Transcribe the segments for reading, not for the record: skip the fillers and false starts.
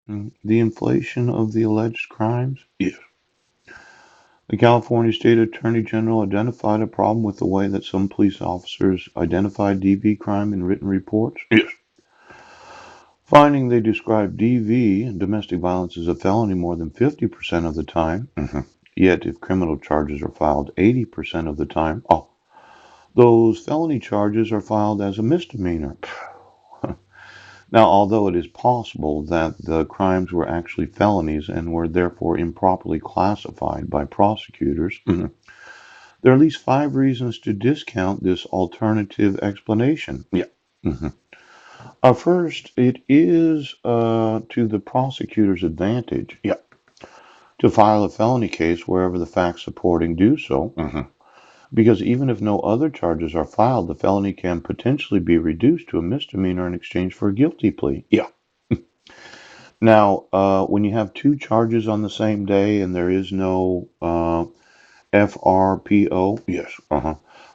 The inflation of the alleged crimes? Yes. The California State Attorney General identified a problem with the way that some police officers identified DV crime in written reports? Yes. Finding they describe DV, domestic violence, as a felony more than 50% of the time. Yet, if criminal charges are filed 80% of the time, those felony charges are filed as a misdemeanor. Now, although it is possible that the crimes were actually felonies and were therefore improperly classified by prosecutors, there are at least 5 reasons to discount this alternative explanation. Yeah. Mhm. First, it is to the prosecutor's advantage. Yeah. To file a felony case wherever the facts supporting do so. Because even if no other charges are filed, the felony can potentially be reduced to a misdemeanor in exchange for a guilty plea. Yeah. Now, when you have two charges on the same day and there is no FRPO, yes,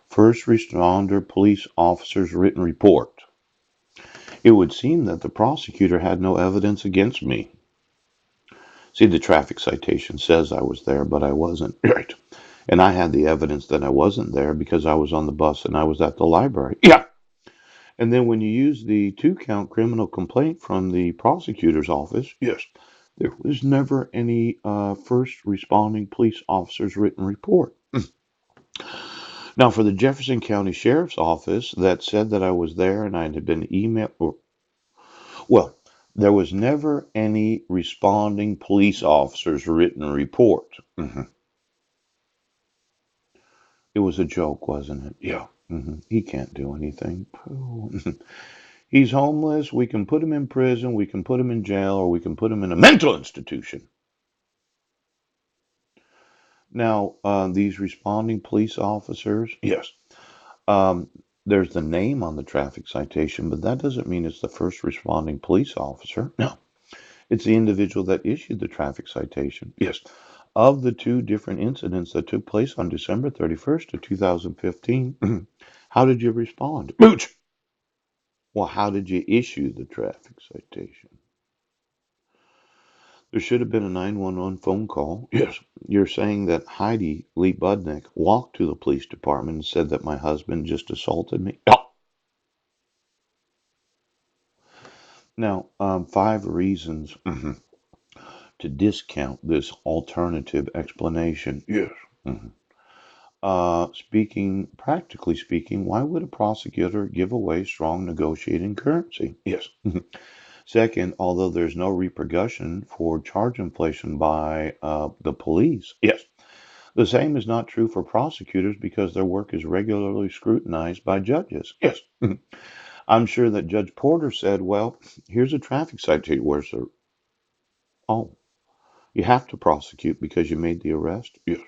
first responder police officer's written report, it would seem that the prosecutor had no evidence against me. See, the traffic citation says I was there, but I wasn't. Right. And I had the evidence that I wasn't there because I was on the bus and I was at the library. Yeah. And then when you use the 2 count criminal complaint from the prosecutor's office, yes, there was never any first responding police officer's written report. Now, for the Jefferson County Sheriff's Office that said that I was there and I had been emailed, well, there was never any responding police officer's written report. It was a joke, wasn't it? Yeah. He can't do anything. He's homeless. We can put him in prison. We can put him in jail, or we can put him in a mental institution. Now, these responding police officers, yes, um, there's the name on the traffic citation, but that doesn't mean it's the first responding police officer. No, it's the individual that issued the traffic citation. Yes. Of the 2 different incidents that took place on December 31st of 2015, how did you respond? Mooch! Well, how did you issue the traffic citation? There should have been a 911 phone call. Yes. You're saying that Heidi Lee Budnick walked to the police department and said that my husband just assaulted me? Yeah. Now, 5 reasons to discount this alternative explanation. Yes. Practically speaking, why would a prosecutor give away strong negotiating currency? Yes. Second, although there's no repercussion for charge inflation by the police, yes, the same is not true for prosecutors because their work is regularly scrutinized by judges. Yes. I'm sure that Judge Porter said, well, here's a traffic citation. Where's the, oh, you have to prosecute because you made the arrest? Yes.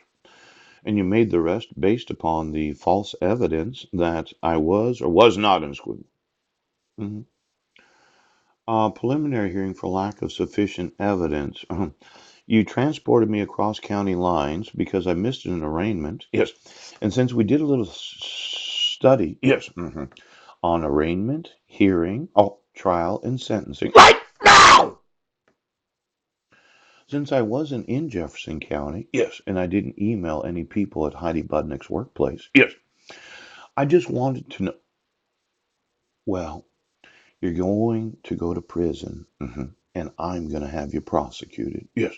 And you made the arrest based upon the false evidence that I was or was not in school. Mhm. Preliminary hearing for lack of sufficient evidence. You transported me across county lines because I missed an arraignment. Yes. And since we did a little study, yes, on arraignment, hearing, trial, and sentencing. Right now! Since I wasn't in Jefferson County, yes, and I didn't email any people at Heidi Budnick's workplace, yes, I just wanted to know. Well, you're going to go to prison, and I'm going to have you prosecuted. Yes.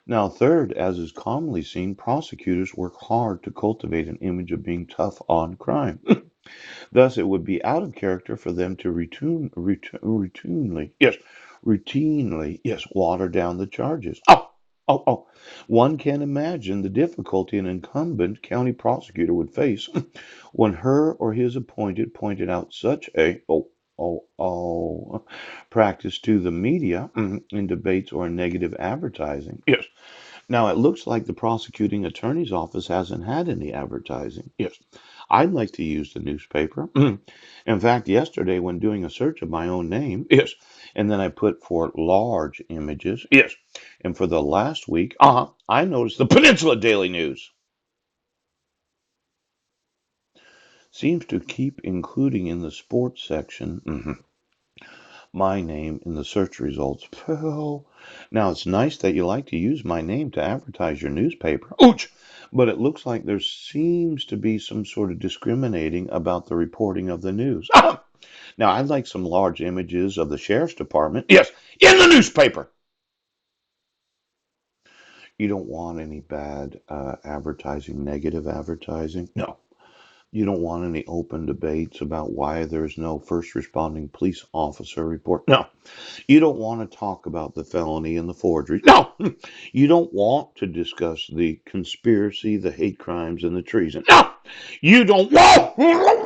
Now, third, as is commonly seen, prosecutors work hard to cultivate an image of being tough on crime. Thus, it would be out of character for them to routinely, yes, water down the charges. Oh. One can imagine the difficulty an incumbent county prosecutor would face when her or his appointed pointed out such a, practice to the media in debates or in negative advertising. Yes. Now, it looks like the prosecuting attorney's office hasn't had any advertising. Yes. I'd like to use the newspaper. In fact, yesterday, when doing a search of my own name, yes, and then I put for large images, yes, and for the last week, I noticed the Peninsula Daily News seems to keep including in the sports section my name in the search results. Well, now it's nice that you like to use my name to advertise your newspaper. Ouch! But it looks like there seems to be some sort of discriminating about the reporting of the news. Now I'd like some large images of the sheriff's department. Yes, in the newspaper. You don't want any bad advertising, negative advertising. No. You don't want any open debates about why there's no first responding police officer report. No. You don't want to talk about the felony and the forgery. No. You don't want to discuss the conspiracy, the hate crimes, and the treason. No. You don't want.